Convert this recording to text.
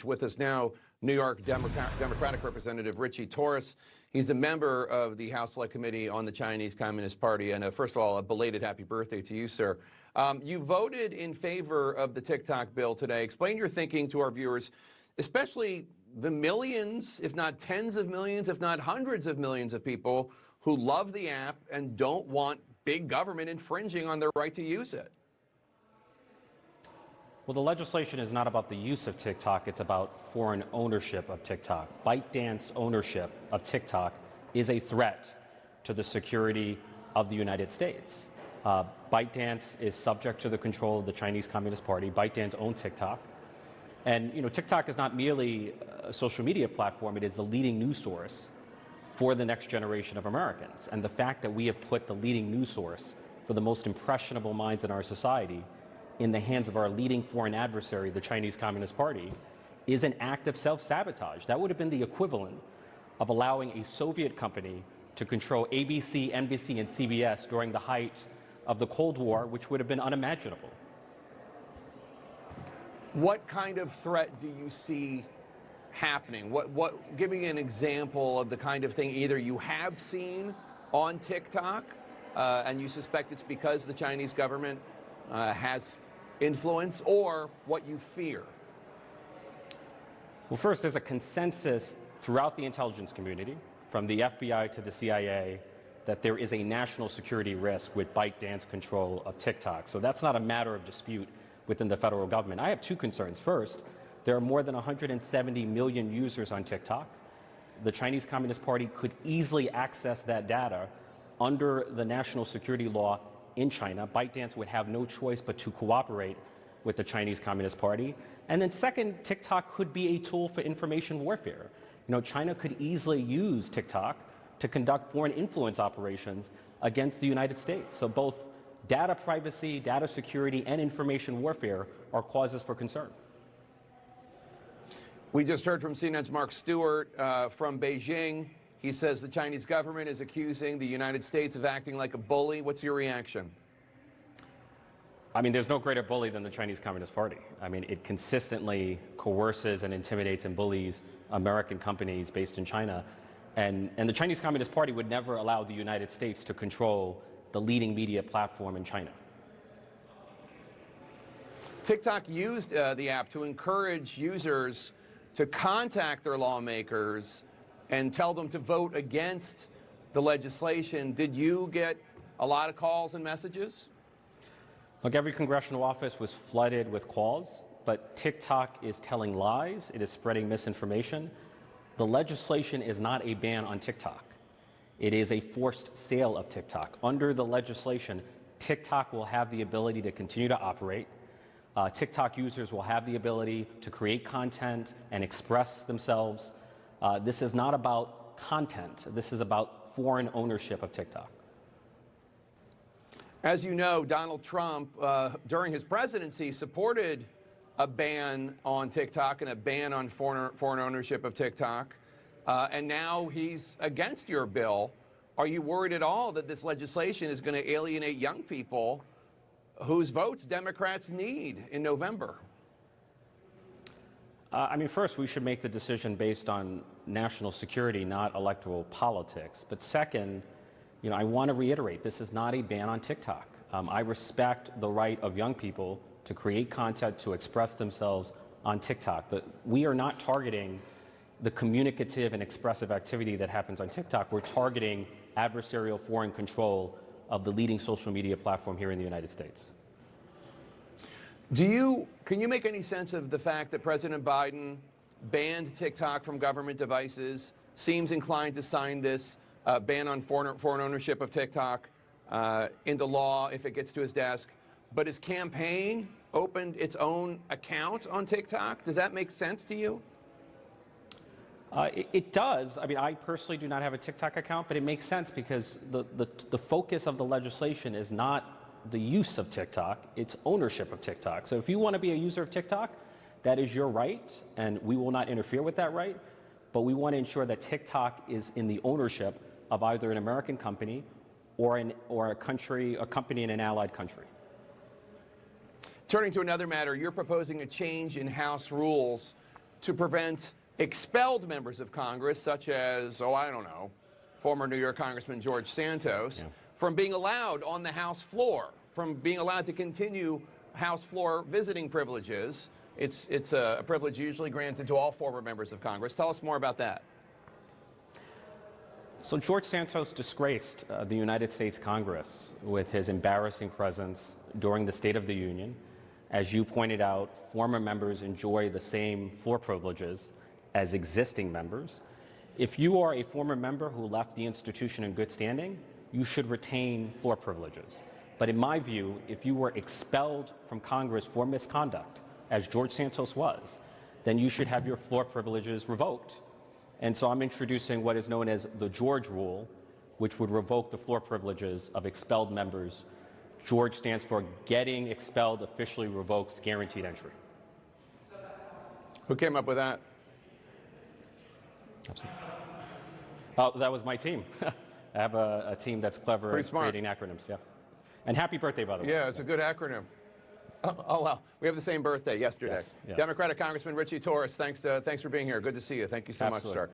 With us now, New York Democratic Representative Ritchie Torres. He's a member of the House Select Committee on the Chinese Communist Party. And first of all, a belated happy birthday to you, sir. You voted in favor of the TikTok bill today. Explain your thinking to our viewers, especially the millions, if not tens of millions, if not hundreds of millions of people who love the app and don't want big government infringing on their right to use it. Well, the legislation is not about the use of TikTok, it's about foreign ownership of TikTok. ByteDance ownership of TikTok is a threat to the security of the United States. ByteDance is subject to the control of the Chinese Communist Party. ByteDance owns TikTok. And TikTok is not merely a social media platform, it is the leading news source for the next generation of Americans. And the fact that we have put the leading news source for the most impressionable minds in our society in the hands of our leading foreign adversary, the Chinese Communist Party, is an act of self-sabotage. That would have been the equivalent of allowing a Soviet company to control ABC, NBC, and CBS during the height of the Cold War, which would have been unimaginable. What kind of threat do you see happening? Give me an example of the kind of thing either you have seen on TikTok, and you suspect it's because the Chinese government has influence, or what you fear? Well, first, there's a consensus throughout the intelligence community, from the FBI to the CIA, that there is a national security risk with ByteDance control of TikTok. So that's not a matter of dispute within the federal government. I have two concerns. First, there are more than 170 million users on TikTok. The Chinese Communist Party could easily access that data under the national security law in China. ByteDance would have no choice but to cooperate with the Chinese Communist Party. And then second, TikTok could be a tool for information warfare. China could easily use TikTok to conduct foreign influence operations against the United States. So both data privacy, data security, and information warfare are causes for concern. We just heard from CNN's Mark Stewart from Beijing. He says the Chinese government is accusing the United States of acting like a bully. What's your reaction? I mean, there's no greater bully than the Chinese Communist Party. I mean, it consistently coerces and intimidates and bullies American companies based in China. And the Chinese Communist Party would never allow the United States to control the leading media platform in China. TikTok used the app to encourage users to contact their lawmakers and tell them to vote against the legislation. Did you get a lot of calls and messages? Look, every congressional office was flooded with calls, but TikTok is telling lies. It is spreading misinformation. The legislation is not a ban on TikTok. It is a forced sale of TikTok. Under the legislation, TikTok will have the ability to continue to operate. TikTok users will have the ability to create content and express themselves. This is not about content. This is about foreign ownership of TikTok. As you know, Donald Trump, during his presidency, supported a ban on TikTok and a ban on foreign ownership of TikTok. And now he's against your bill. Are you worried at all that this legislation is going to alienate young people whose votes Democrats need in November? I mean, first, we should make the decision based on national security, not electoral politics. But second, I want to reiterate, this is not a ban on TikTok. I respect the right of young people to create content, to express themselves on TikTok. We are not targeting the communicative and expressive activity that happens on TikTok. We're targeting adversarial foreign control of the leading social media platform here in the United States. Can you make any sense of the fact that President Biden banned TikTok from government devices, seems inclined to sign this ban on foreign ownership of TikTok into law if it gets to his desk, but his campaign opened its own account on TikTok? Does that make sense to you? It does. I mean, I personally do not have a TikTok account, but it makes sense because the focus of the legislation is not the use of TikTok, it's ownership of TikTok. So if you want to be a user of TikTok, that is your right, and we will not interfere with that right. But we want to ensure that TikTok is in the ownership of either an American company or a company in an allied country. Turning to another matter, you're proposing a change in House rules to prevent expelled members of Congress, such as, oh, I don't know, former New York Congressman George Santos, from being allowed on the House floor, from being allowed to continue House floor visiting privileges. It's a privilege usually granted to all former members of Congress. Tell us more about that. So George Santos disgraced the United States Congress with his embarrassing presence during the State of the Union. As you pointed out, former members enjoy the same floor privileges as existing members. If you are a former member who left the institution in good standing, you should retain floor privileges. But in my view, if you were expelled from Congress for misconduct, as George Santos was, then you should have your floor privileges revoked. And so I'm introducing what is known as the George Rule, which would revoke the floor privileges of expelled members. George stands for getting expelled officially revokes guaranteed entry. Who came up with that? That was my team. I have a team that's clever at creating acronyms. Yeah. And happy birthday, by the way. Yeah, it's a good acronym. Oh, wow. We have the same birthday yesterday. Yes. Democratic Congressman Ritchie Torres, thanks for being here. Good to see you. Thank you so much, sir.